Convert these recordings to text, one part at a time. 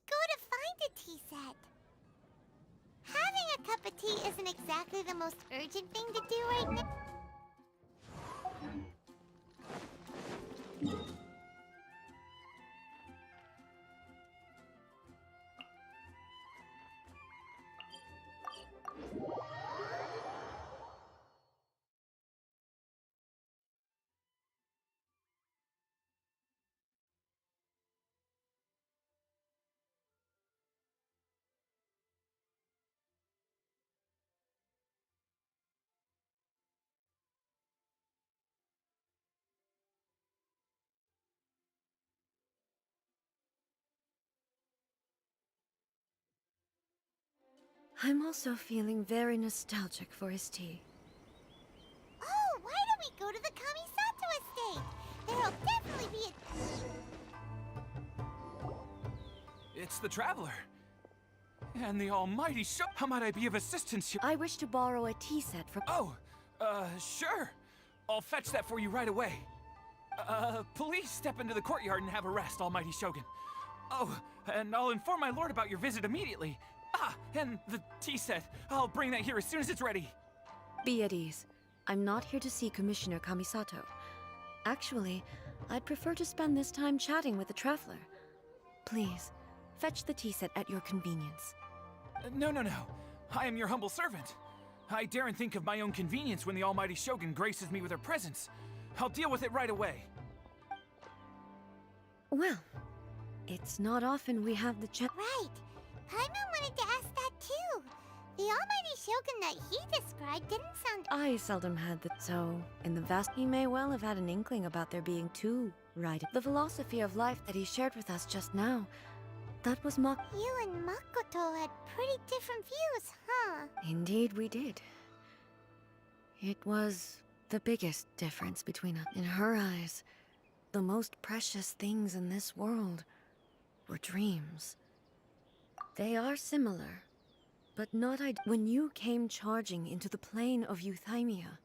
go to find a tea set? Having a cup of tea isn't exactly the most urgent thing to do right now. I'm also feeling very nostalgic for his tea. Oh, why don't we go to the Kamisato estate? There'll definitely be a... It's the Traveler. And the almighty show. How might I be of assistance here? I wish to borrow a tea set from... Oh, sure. I'll fetch that for you right away. Please step into the courtyard and have a rest, almighty Shogun. Oh, and I'll inform my lord about your visit immediately. Ah, and the tea set. I'll bring that here as soon as it's ready. Be at ease. I'm not here to see Commissioner Kamisato. Actually, I'd prefer to spend this time chatting with the Traveler. Please, fetch the tea set at your convenience. No. I am your humble servant. I daren't think of my own convenience when the almighty Shogun graces me with her presence. I'll deal with it right away. Well, it's not often we have the chance. Right. Paimon wanted to ask that too. The almighty Shogun that he described didn't sound... I seldom had that, so in the vast he may well have had an inkling about there being two, right? The philosophy of life that he shared with us just now, that was You and Makoto had pretty different views, huh? Indeed we did. It was the biggest difference between us. In her eyes, the most precious things in this world were dreams. They are similar, but not When you came charging into the plane of Euthymia,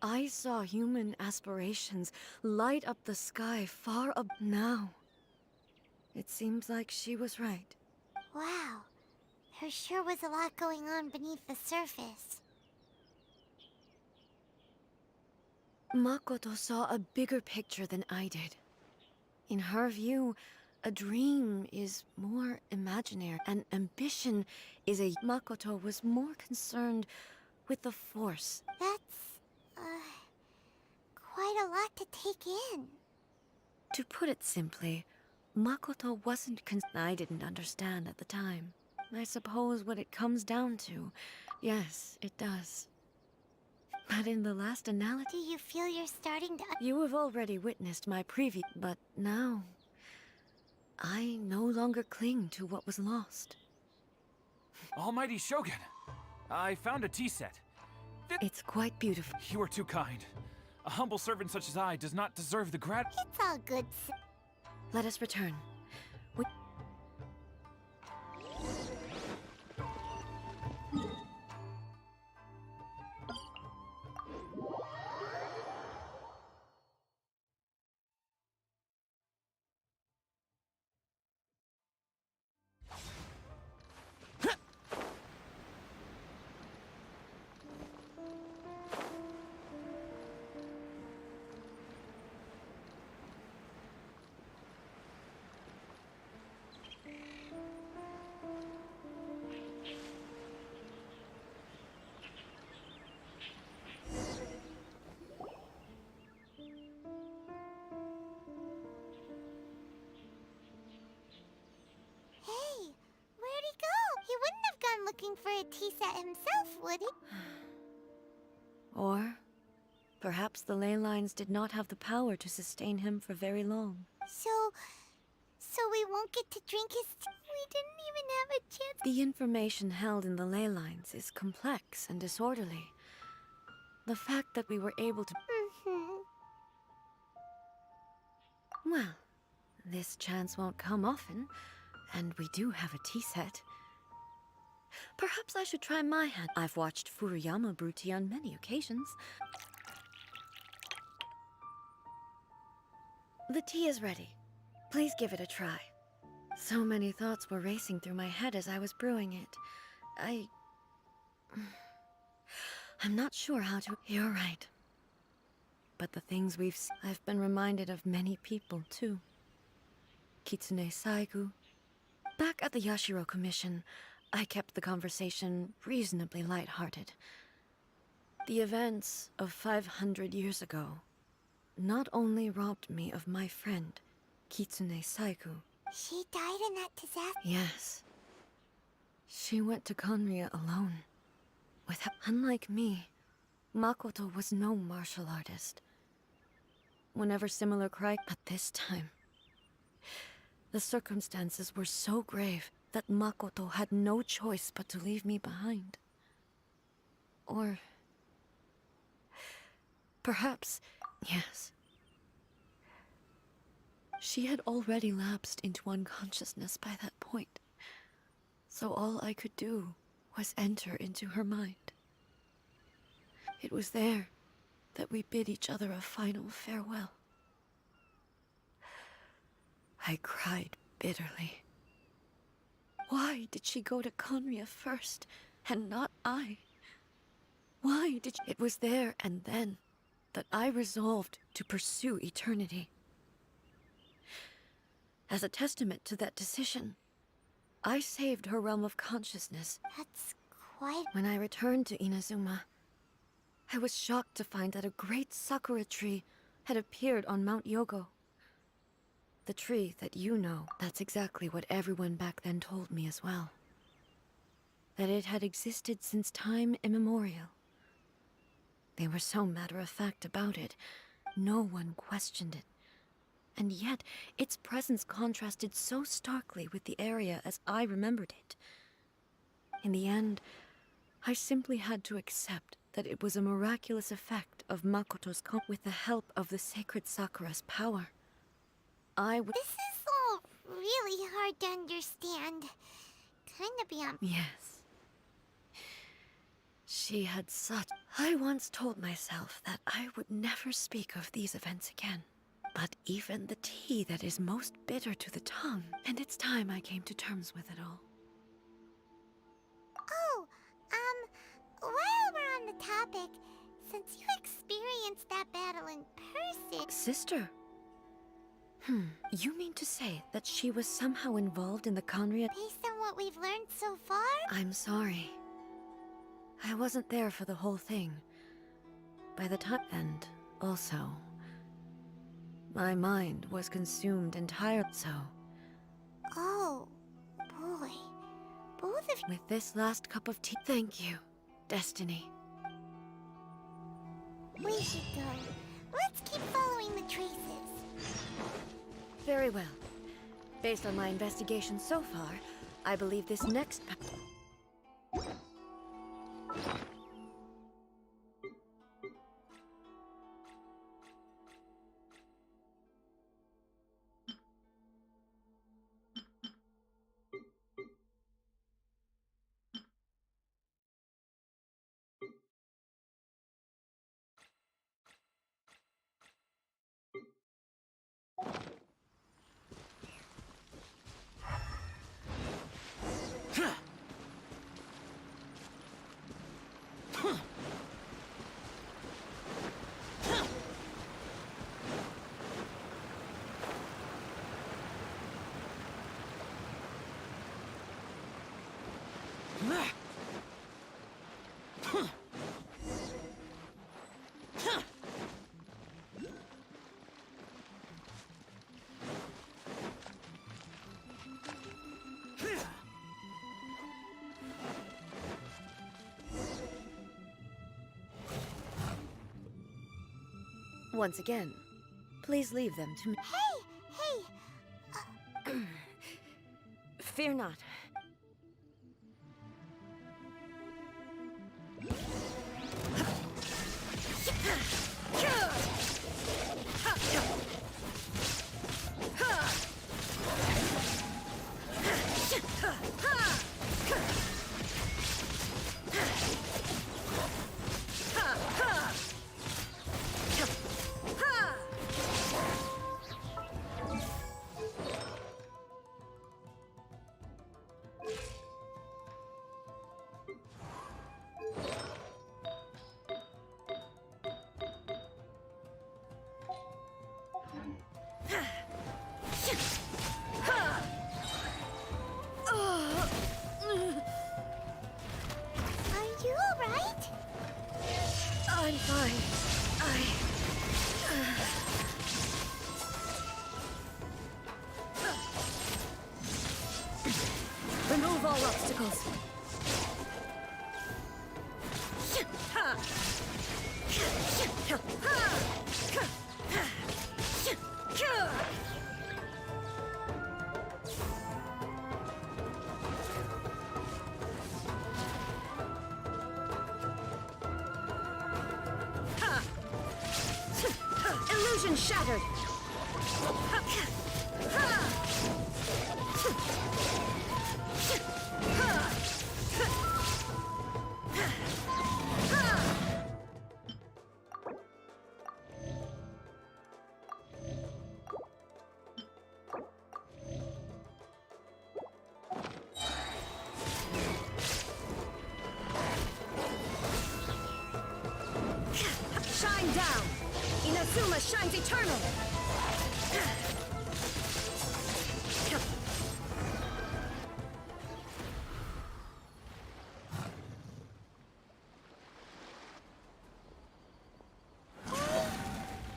I saw human aspirations light up the sky far up. Now, it seems like she was right. Wow. There sure was a lot going on beneath the surface. Makoto saw a bigger picture than I did. In her view, a dream is more imaginary, and ambition is a... Makoto was more concerned with the force. That's, quite a lot to take in. To put it simply, Makoto wasn't I didn't understand at the time. I suppose what it comes down to, yes, it does. But in the last analysis... Do you feel you're starting to... You have already witnessed my preview, but now... I no longer cling to what was lost. Almighty Shogun, I found a tea set. It's quite beautiful. You are too kind. A humble servant such as I does not deserve the It's all good, Let us return. looking for a tea set himself, would he? Or perhaps the ley lines did not have the power to sustain him for very long. So we won't get to drink his tea? We didn't even have a chance. The information held in the ley lines is complex and disorderly. The fact that we were able to... Well, this chance won't come often, and we do have a tea set. Perhaps I should try my hand. I've watched Furuyama brew tea on many occasions. The tea is ready. Please give it a try. So many thoughts were racing through my head as I was brewing it. I'm not sure how to... You're right. But the things I've been reminded of many people, too. Kitsune Saigu. Back at the Yashiro Commission, I kept the conversation reasonably lighthearted. The events of 500 years ago not only robbed me of my friend, Kitsune Saigu. She died in that disaster? Yes. She went to Conria alone. Unlike me, Makoto was no martial artist. Whenever similar but this time, the circumstances were so grave that Makoto had no choice but to leave me behind. Or... perhaps, yes. She had already lapsed into unconsciousness by that point, so all I could do was enter into her mind. It was there that we bid each other a final farewell. I cried bitterly. Why did she go to Conria first, and not I? Why did It was there and then that I resolved to pursue eternity. As a testament to that decision, I saved her realm of consciousness. That's quite... When I returned to Inazuma, I was shocked to find that a great sakura tree had appeared on Mount Yogo. The tree that you know, that's exactly what everyone back then told me as well. That it had existed since time immemorial. They were so matter-of-fact about it, no one questioned it. And yet, its presence contrasted so starkly with the area as I remembered it. In the end, I simply had to accept that it was a miraculous effect of Makoto's with the help of the sacred Sakura's power. This is all really hard to understand. Kinda beyond... Yes. She had such... I once told myself that I would never speak of these events again. But even the tea that is most bitter to the tongue, and it's time I came to terms with it all. Oh, while we're on the topic, since you experienced that battle in person... Sister? You mean to say that she was somehow involved in the Conria... Based on what we've learned so far? I'm sorry. I wasn't there for the whole thing. By the time... And also... my mind was consumed entirely, so... Oh, boy. Both of you... With this last cup of tea... Thank you, Destiny. We should go. Let's keep following the traces. Very well. Based on my investigation so far, I believe this next... Once again, please leave them to me. Hey! Fear not. obstacles. Illusion shattered. Shine down. Inazuma shines eternal.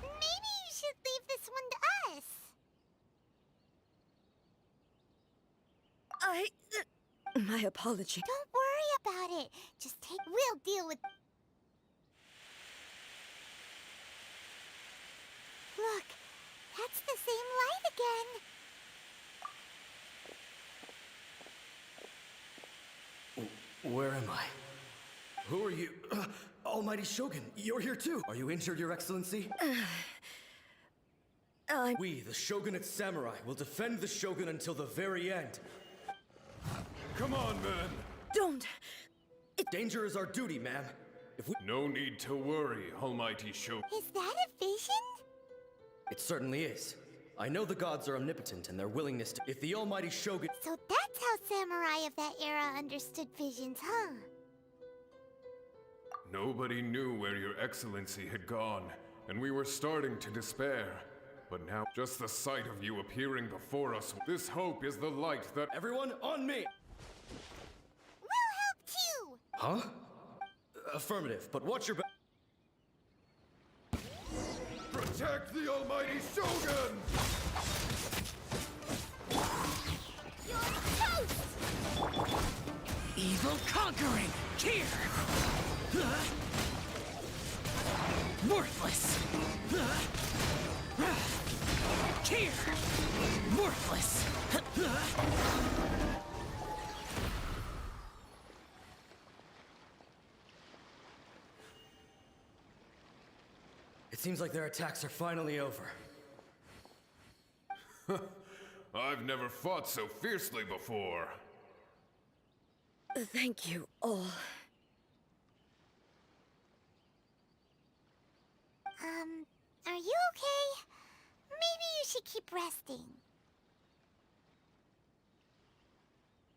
Maybe you should leave this one to us. My apology. Don't worry about it. Just take. We'll deal with. Look, that's the same light again. Where am I? Who are you? Almighty Shogun, you're here too. Are you injured, Your Excellency? We, the Shogunate Samurai, will defend the Shogun until the very end. Come on, man. Don't. Danger is our duty, ma'am. If we... No need to worry, Almighty Shogun. Is that a vision? It certainly is. I know the gods are omnipotent and their willingness to... If the Almighty Shogun... So that's how samurai of that era understood visions, huh? Nobody knew where Your Excellency had gone, and we were starting to despair. But now, just the sight of you appearing before us, this hope is the light that... Everyone, on me! We'll help too! Huh? Affirmative, but watch your back. Protect the Almighty Shogun! You're toast! Evil conquering! Here! Worthless! Here! Worthless! It seems like their attacks are finally over. I've never fought so fiercely before. Thank you all. Are you okay? Maybe you should keep resting.